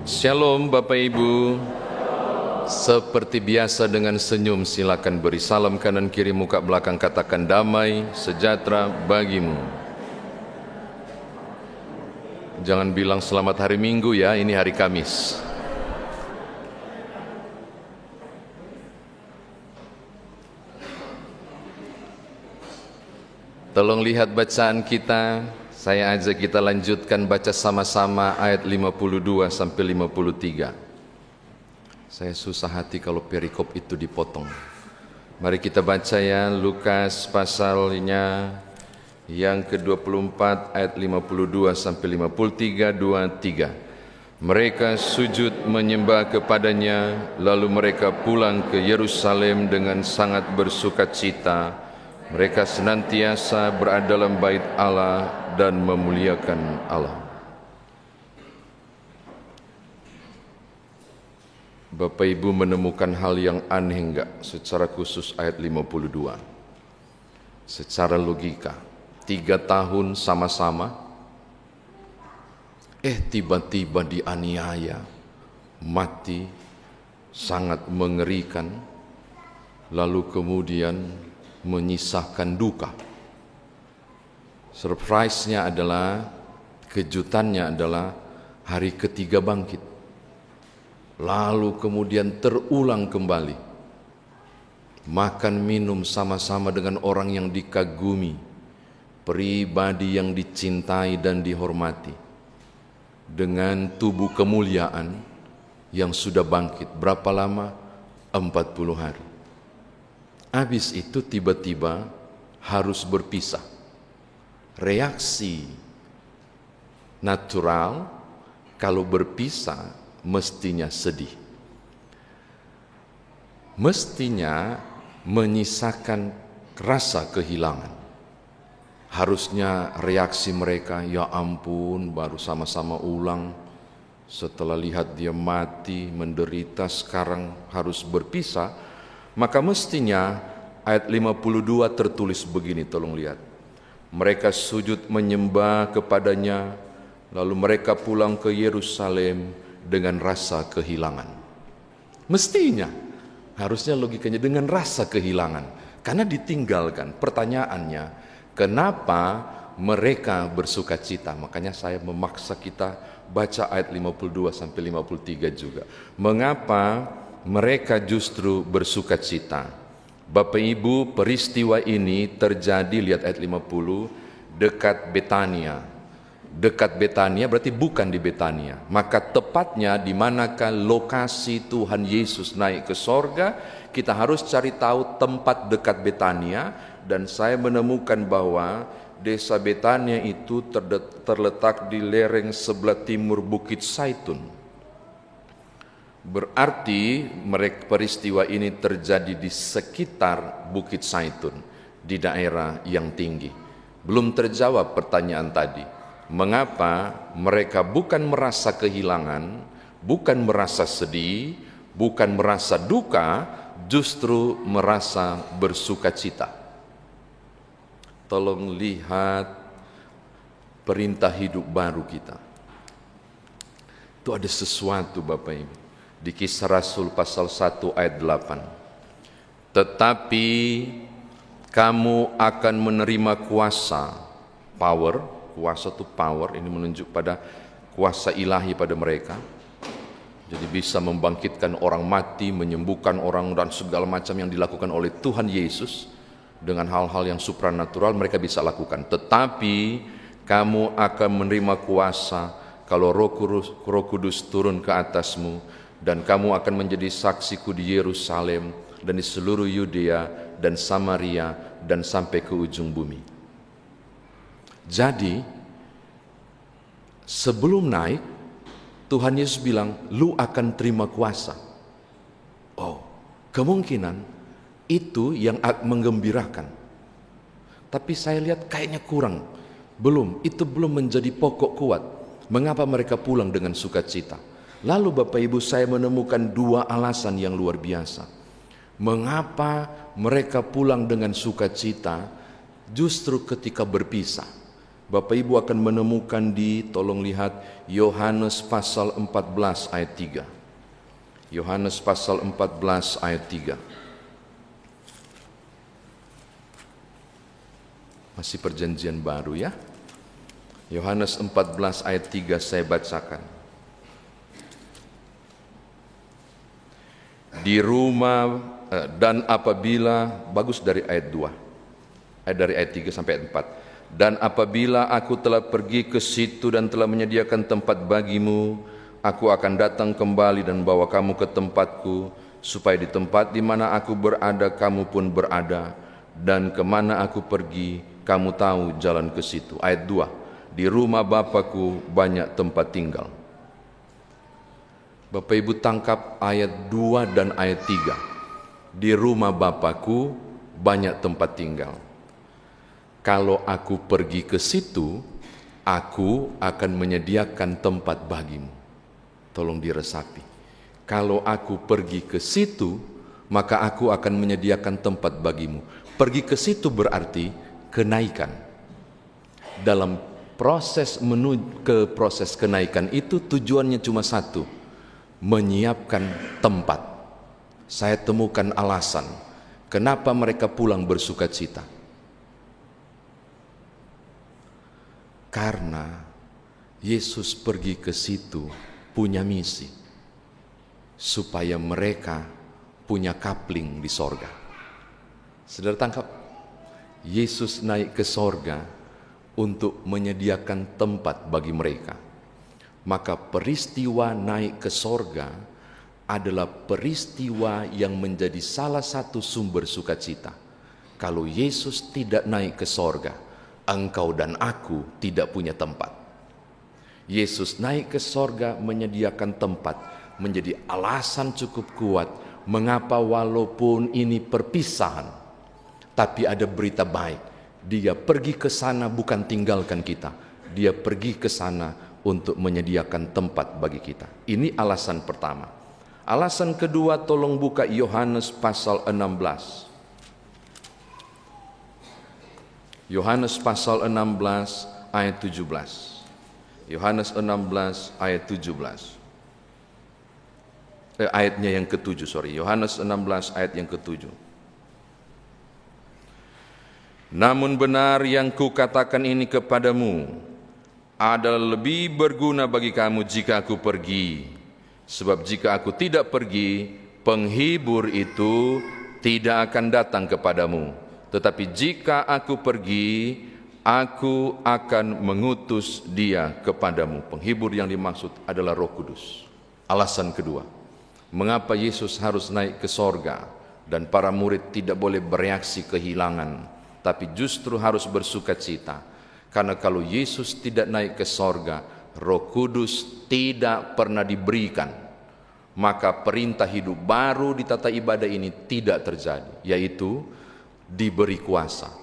Shalom Bapak Ibu. Seperti biasa dengan senyum silakan beri salam kanan kiri muka belakang, katakan damai sejahtera bagimu. Jangan bilang selamat hari Minggu ya, ini hari Kamis. Tolong lihat bacaan kita. Saya ajak kita lanjutkan baca sama-sama ayat 52 sampai 53. Saya susah hati kalau perikop itu dipotong. Mari kita baca ya, Lukas pasalnya yang ke-24 ayat 52 sampai 53, 23. Mereka sujud menyembah kepadanya, lalu mereka pulang ke Yerusalem dengan sangat bersukacita. Mereka senantiasa berada dalam bait Allah dan memuliakan Allah. Bapak Ibu menemukan hal yang aneh enggak secara khusus ayat 52? Secara logika, 3 tahun sama-sama, tiba-tiba dianiaya, mati, sangat mengerikan, lalu kemudian menyisakan duka. Surprise-nya adalah, kejutannya adalah hari ketiga bangkit. Lalu kemudian terulang kembali. Makan minum sama-sama dengan orang yang dikagumi, pribadi yang dicintai dan dihormati. Dengan tubuh kemuliaan yang sudah bangkit. Berapa lama? 40 hari. Habis itu tiba-tiba harus berpisah. Reaksi natural kalau berpisah mestinya sedih. Mestinya menyisakan rasa kehilangan. Harusnya reaksi mereka, ya ampun, baru sama-sama ulang. Setelah lihat dia mati, menderita, sekarang harus berpisah. Maka mestinya ayat 52 tertulis begini, tolong lihat. Mereka sujud menyembah kepadanya, lalu mereka pulang ke Yerusalem dengan rasa kehilangan. Mestinya, harusnya logikanya dengan rasa kehilangan. Karena ditinggalkan. Pertanyaannya, kenapa mereka bersukacita? Makanya saya memaksa kita baca ayat 52 sampai 53 juga. Mengapa mereka justru bersukacita? Bapak Ibu, peristiwa ini terjadi, lihat ayat 50, dekat Betania. Dekat Betania berarti bukan di Betania. Maka tepatnya di manakah lokasi Tuhan Yesus naik ke sorga? Kita harus cari tahu tempat dekat Betania. Dan saya menemukan bahwa desa Betania itu terletak di lereng sebelah timur Bukit Zaitun. Berarti peristiwa ini terjadi di sekitar Bukit Zaitun, di daerah yang tinggi. Belum terjawab pertanyaan tadi. Mengapa mereka bukan merasa kehilangan, bukan merasa sedih, bukan merasa duka, justru merasa bersukacita? Tolong lihat perintah hidup baru kita. Itu ada sesuatu Bapak Ibu. Di Kisah Rasul pasal 1 ayat 8. Tetapi kamu akan menerima kuasa, power, kuasa itu power, ini menunjuk pada kuasa ilahi pada mereka. Jadi bisa membangkitkan orang mati, menyembuhkan orang dan segala macam yang dilakukan oleh Tuhan Yesus. Dengan hal-hal yang supranatural mereka bisa lakukan. Tetapi kamu akan menerima kuasa kalau Roh Kudus turun ke atasmu. Dan kamu akan menjadi saksiku di Yerusalem dan di seluruh Yudea dan Samaria dan sampai ke ujung bumi. Jadi sebelum naik, Tuhan Yesus bilang, lu akan terima kuasa. Oh, kemungkinan itu yang menggembirakan. Tapi saya lihat kayaknya kurang. Itu belum menjadi pokok kuat. Mengapa mereka pulang dengan sukacita? Lalu Bapak Ibu, saya menemukan 2 alasan yang luar biasa. Mengapa mereka pulang dengan sukacita justru ketika berpisah? Bapak Ibu akan menemukan tolong lihat, Yohanes pasal 14 ayat 3. Yohanes pasal 14 ayat 3. Masih perjanjian baru ya. Yohanes 14 ayat 3 saya bacakan. Di rumah dan apabila, bagus dari ayat 2. Dari ayat 3 sampai ayat 4. Dan apabila aku telah pergi ke situ dan telah menyediakan tempat bagimu, aku akan datang kembali dan bawa kamu ke tempatku, supaya di tempat di mana aku berada, kamu pun berada, dan kemana aku pergi, kamu tahu jalan ke situ. Ayat 2, di rumah Bapakku banyak tempat tinggal. Bapak Ibu tangkap ayat 2 dan ayat 3. Di rumah Bapakku banyak tempat tinggal. Kalau aku pergi ke situ, aku akan menyediakan tempat bagimu. Tolong diresapi. Kalau aku pergi ke situ, maka aku akan menyediakan tempat bagimu. Pergi ke situ berarti kenaikan. Dalam proses menuju ke proses kenaikan itu tujuannya cuma satu, menyiapkan tempat. Saya temukan alasan kenapa mereka pulang bersukacita. Karena Yesus pergi ke situ punya misi, supaya mereka punya kapling di sorga. Saudara tangkap? Yesus naik ke sorga untuk menyediakan tempat bagi mereka. Maka peristiwa naik ke sorga adalah peristiwa yang menjadi salah satu sumber sukacita. Kalau Yesus tidak naik ke sorga, engkau dan aku tidak punya tempat. Yesus naik ke sorga menyediakan tempat, menjadi alasan cukup kuat mengapa walaupun ini perpisahan, tapi ada berita baik. Dia pergi ke sana bukan tinggalkan kita, dia pergi ke sana untuk menyediakan tempat bagi kita. Ini alasan pertama. Alasan kedua, tolong buka Yohanes pasal 16. Yohanes pasal 16 ayat 17. Yohanes 16 ayat 17. Ayatnya yang ke-7, Yohanes 16 ayat yang ke-7. Namun benar yang kukatakan ini kepadamu adalah lebih berguna bagi kamu jika aku pergi. Sebab jika aku tidak pergi, penghibur itu tidak akan datang kepadamu. Tetapi jika aku pergi, aku akan mengutus dia kepadamu. Penghibur yang dimaksud adalah Roh Kudus. Alasan kedua, mengapa Yesus harus naik ke sorga dan para murid tidak boleh bereaksi kehilangan, tapi justru harus bersukacita. Karena kalau Yesus tidak naik ke sorga, Roh Kudus tidak pernah diberikan, maka perintah hidup baru di tata ibadah ini tidak terjadi, yaitu diberi kuasa.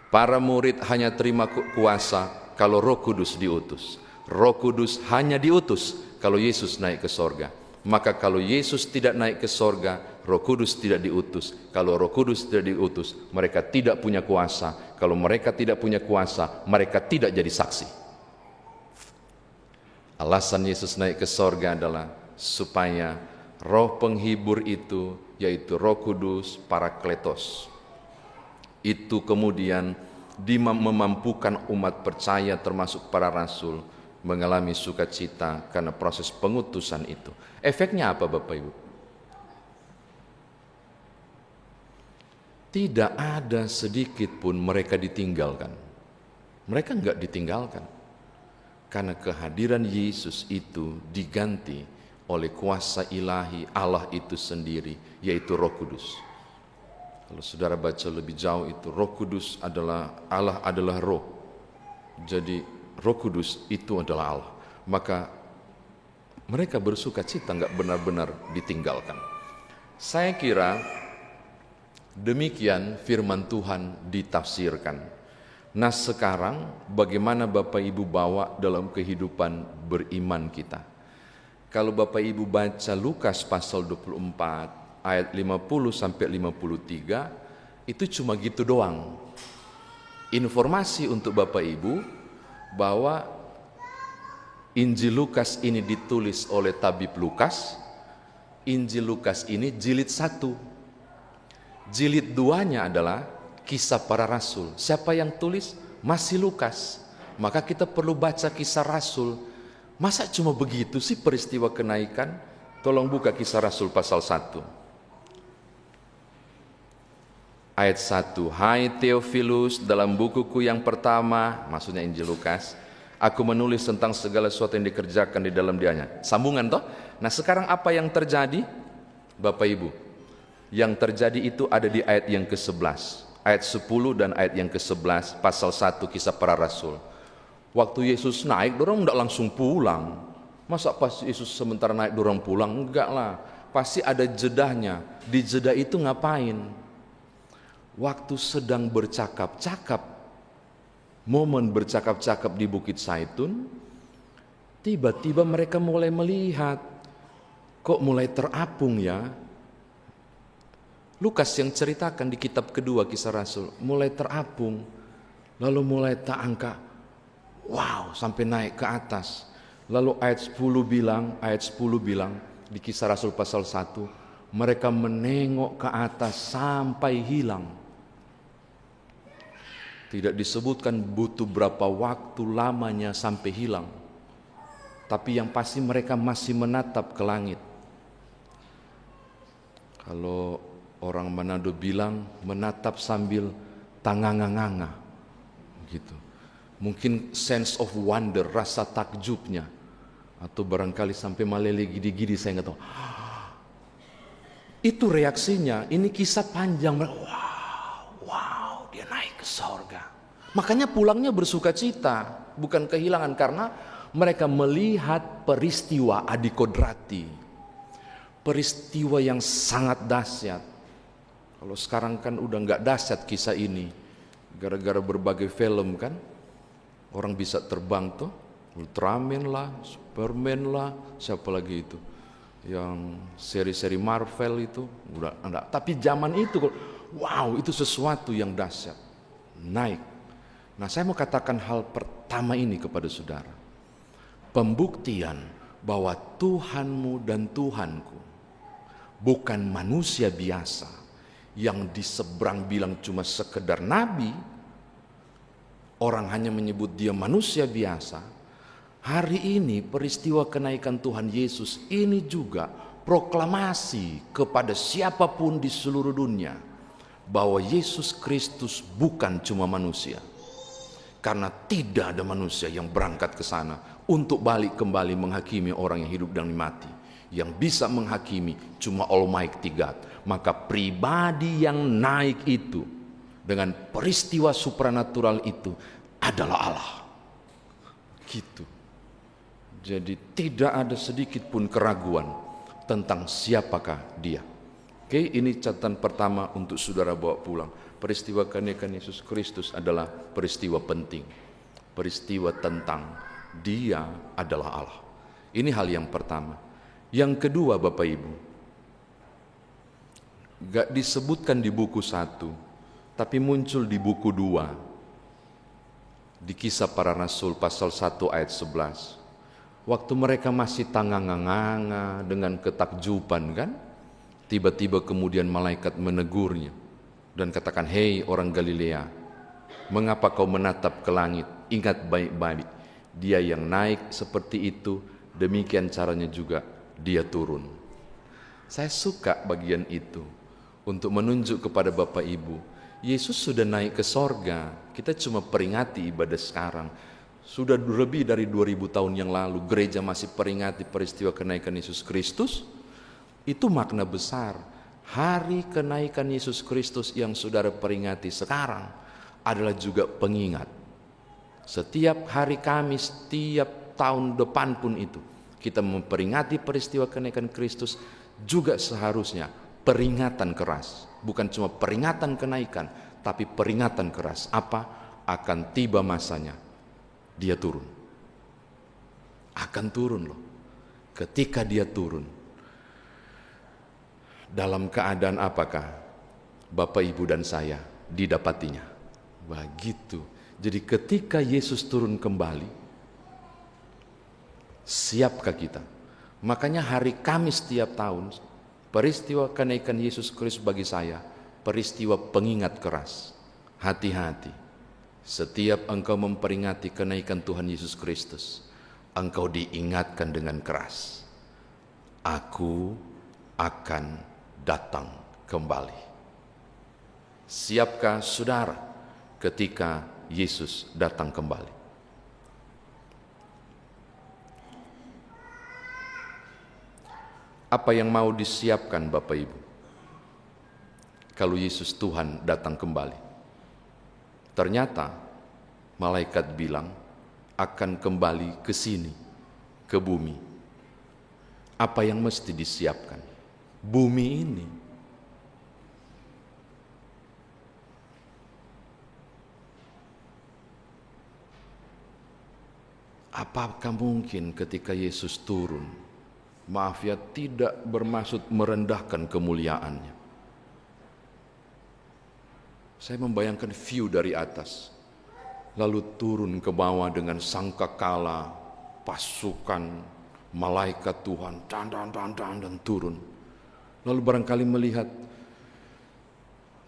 Para murid hanya terima kuasa kalau Roh Kudus diutus. Roh Kudus hanya diutus kalau Yesus naik ke sorga. Maka kalau Yesus tidak naik ke sorga, Roh Kudus tidak diutus. Kalau Roh Kudus tidak diutus, mereka tidak punya kuasa. Kalau mereka tidak punya kuasa, mereka tidak jadi saksi. Alasan Yesus naik ke sorga adalah supaya Roh penghibur itu, yaitu Roh Kudus, Parakletos, itu kemudian memampukan umat percaya termasuk para rasul mengalami sukacita karena proses pengutusan itu. Efeknya apa Bapak Ibu? Tidak ada sedikit pun mereka ditinggalkan. Mereka enggak ditinggalkan. Karena kehadiran Yesus itu diganti oleh kuasa ilahi Allah itu sendiri, yaitu Roh Kudus. Kalau saudara baca lebih jauh itu, Roh Kudus adalah Allah, adalah Roh. Jadi Roh Kudus itu adalah Allah. Maka mereka bersukacita, enggak benar-benar ditinggalkan. Saya kira demikian firman Tuhan ditafsirkan. Nah sekarang bagaimana Bapak Ibu bawa dalam kehidupan beriman kita? Kalau Bapak Ibu baca Lukas pasal 24 ayat 50 sampai 53, itu cuma gitu doang. Informasi untuk Bapak Ibu bahwa Injil Lukas ini ditulis oleh tabib Lukas. Injil Lukas ini jilid 1. Jilid 2-nya adalah Kisah Para Rasul. Siapa yang tulis? Masih Lukas. Maka kita perlu baca Kisah Rasul. Masa cuma begitu sih peristiwa kenaikan? Tolong buka Kisah Rasul pasal 1. Ayat 1. Hai Theophilus, dalam bukuku yang pertama, maksudnya Injil Lukas, aku menulis tentang segala sesuatu yang dikerjakan di dalam dianya. Sambungan toh? Nah sekarang apa yang terjadi? Bapak Ibu, yang terjadi itu ada di ayat yang ke-11. Ayat 10 dan ayat yang ke-11, pasal 1 Kisah Para Rasul. Waktu Yesus naik, dorang enggak langsung pulang. Masa pas Yesus sementara naik dorang pulang? Enggak lah, pasti ada jedahnya. Di jeda itu ngapain? Waktu sedang bercakap-cakap, momen bercakap-cakap di Bukit Zaitun, tiba-tiba mereka mulai melihat, kok mulai terapung ya? Lukas yang ceritakan di kitab kedua Kisah Rasul, mulai terapung, lalu mulai tak angka, wow, sampai naik ke atas. Lalu ayat 10 bilang di Kisah Rasul pasal 1, mereka menengok ke atas sampai hilang. Tidak disebutkan butuh berapa waktu lamanya sampai hilang. Tapi yang pasti mereka masih menatap ke langit. Kalau orang Manado bilang menatap sambil tanganga-nganga gitu. Mungkin sense of wonder, rasa takjubnya, atau barangkali sampai meleleh gidi-gidi, saya nggak tahu. Itu reaksinya. Ini kisah panjang. Wow, dia naik ke sorga. Makanya pulangnya bersuka cita, bukan kehilangan, karena mereka melihat peristiwa adikodrati, peristiwa yang sangat dahsyat. Kalau sekarang kan udah nggak dahsyat kisah ini, gara-gara berbagai film kan. Orang bisa terbang tuh, Ultraman lah, Superman lah, siapa lagi itu, yang seri-seri Marvel itu, udah enggak. Tapi zaman itu, wow, itu sesuatu yang dahsyat, naik. Nah saya mau katakan hal pertama ini kepada saudara. Pembuktian bahwa Tuhanmu dan Tuhanku bukan manusia biasa, yang diseberang bilang cuma sekedar nabi, orang hanya menyebut dia manusia biasa. Hari ini peristiwa kenaikan Tuhan Yesus ini juga proklamasi kepada siapapun di seluruh dunia bahwa Yesus Kristus bukan cuma manusia. Karena tidak ada manusia yang berangkat ke sana untuk balik kembali menghakimi orang yang hidup dan mati. Yang bisa menghakimi cuma Almighty God. Maka pribadi yang naik itu dengan peristiwa supranatural itu adalah Allah. Gitu. Jadi tidak ada sedikit pun keraguan tentang siapakah dia. Oke, ini catatan pertama untuk saudara bawa pulang. Peristiwa kenaikan Yesus Kristus adalah peristiwa penting. Peristiwa tentang dia adalah Allah. Ini hal yang pertama. Yang kedua Bapak Ibu, gak disebutkan di buku 1, tapi muncul di buku 2, di Kisah Para Rasul pasal 1 ayat 11. Waktu mereka masih tanganga-nganga dengan ketakjuban kan, tiba-tiba kemudian malaikat menegurnya dan katakan, hei orang Galilea, mengapa kau menatap ke langit? Ingat baik-baik, dia yang naik seperti itu, demikian caranya juga dia turun. Saya suka bagian itu untuk menunjuk kepada Bapak Ibu, Yesus sudah naik ke sorga. Kita cuma peringati ibadah sekarang. Sudah lebih dari 2000 tahun yang lalu gereja masih peringati peristiwa kenaikan Yesus Kristus. Itu makna besar. Hari kenaikan Yesus Kristus yang saudara peringati sekarang adalah juga pengingat. Setiap hari Kamis, setiap tahun depan pun itu kita memperingati peristiwa kenaikan Kristus, juga seharusnya peringatan keras. Bukan cuma peringatan kenaikan, tapi peringatan keras. Apa? Akan tiba masanya dia turun. Akan turun loh. Ketika dia turun, dalam keadaan apakah Bapak Ibu dan saya didapatinya? Begitu. Jadi ketika Yesus turun kembali, siapkah kita? Makanya hari Kamis setiap tahun, peristiwa kenaikan Yesus Kristus bagi saya, peristiwa pengingat keras. Hati-hati, setiap engkau memperingati kenaikan Tuhan Yesus Kristus, engkau diingatkan dengan keras. Aku akan datang kembali. Siapkah saudara ketika Yesus datang kembali? Apa yang mau disiapkan Bapak Ibu kalau Yesus Tuhan datang kembali? Ternyata malaikat bilang akan kembali ke sini, ke bumi. Apa yang mesti disiapkan? Bumi ini. Apakah mungkin ketika Yesus turun, maaf ya, tidak bermaksud merendahkan kemuliaannya. Saya membayangkan view dari atas, lalu turun ke bawah dengan sangkakala, pasukan malaikat Tuhan, dan turun. Lalu barangkali melihat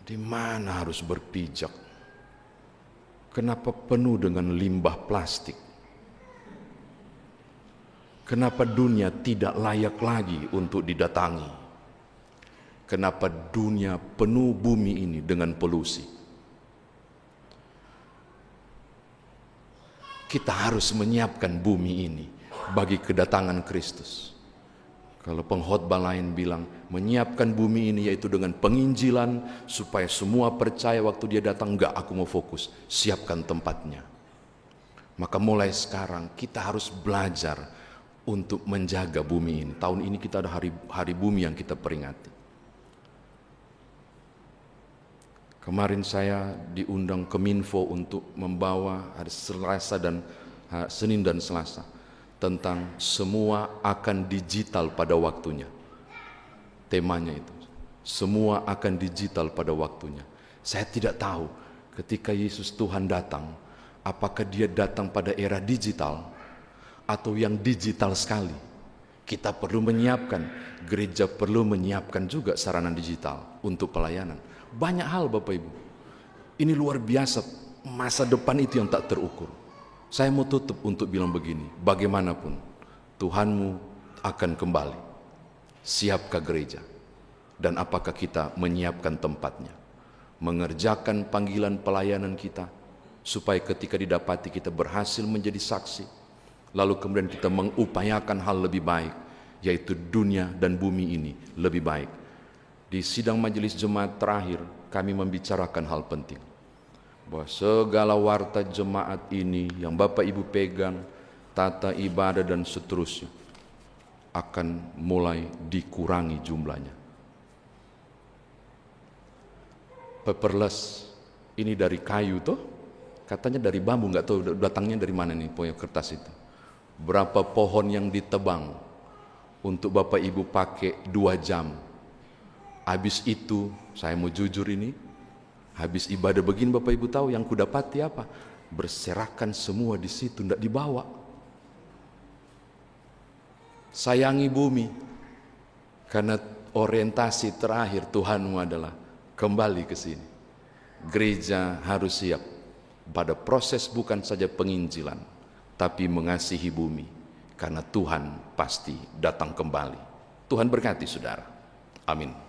di mana harus berpijak. Kenapa penuh dengan limbah plastik? Kenapa dunia tidak layak lagi untuk didatangi? Kenapa dunia penuh bumi ini dengan polusi? Kita harus menyiapkan bumi ini bagi kedatangan Kristus. Kalau pengkhotbah lain bilang menyiapkan bumi ini yaitu dengan penginjilan supaya semua percaya waktu dia datang, enggak, aku mau fokus, siapkan tempatnya. Maka mulai sekarang kita harus belajar untuk menjaga bumi ini. Tahun ini kita ada hari bumi yang kita peringati. Kemarin saya diundang Kominfo untuk membawa hari Selasa dan Senin dan Selasa tentang semua akan digital pada waktunya. Temanya itu, semua akan digital pada waktunya. Saya tidak tahu ketika Yesus Tuhan datang, apakah dia datang pada era digital atau yang digital sekali. Kita perlu menyiapkan, gereja perlu menyiapkan juga sarana digital untuk pelayanan. Banyak hal Bapak Ibu. Ini luar biasa, masa depan itu yang tak terukur. Saya mau tutup untuk bilang begini, bagaimanapun Tuhanmu akan kembali. Siapkah gereja? Dan apakah kita menyiapkan tempatnya? Mengerjakan panggilan pelayanan kita, supaya ketika didapati kita berhasil menjadi saksi, lalu kemudian kita mengupayakan hal lebih baik, yaitu dunia dan bumi ini lebih baik. Di sidang majelis jemaat terakhir, kami membicarakan hal penting. Bahwa segala warta jemaat ini yang Bapak Ibu pegang, tata ibadah dan seterusnya, akan mulai dikurangi jumlahnya. Paperless, ini dari kayu toh? Katanya dari bambu, nggak tahu datangnya dari mana nih punya kertas itu. Berapa pohon yang ditebang untuk Bapak Ibu pakai 2 jam. Habis itu, saya mau jujur ini, habis ibadah begini Bapak Ibu tahu yang kudapati apa? Berserakan semua di situ, tidak dibawa. Sayangi bumi, karena orientasi terakhir Tuhanmu adalah kembali ke sini. Gereja harus siap pada proses bukan saja penginjilan, tapi mengasihi bumi, karena Tuhan pasti datang kembali. Tuhan berkati saudara. Amin.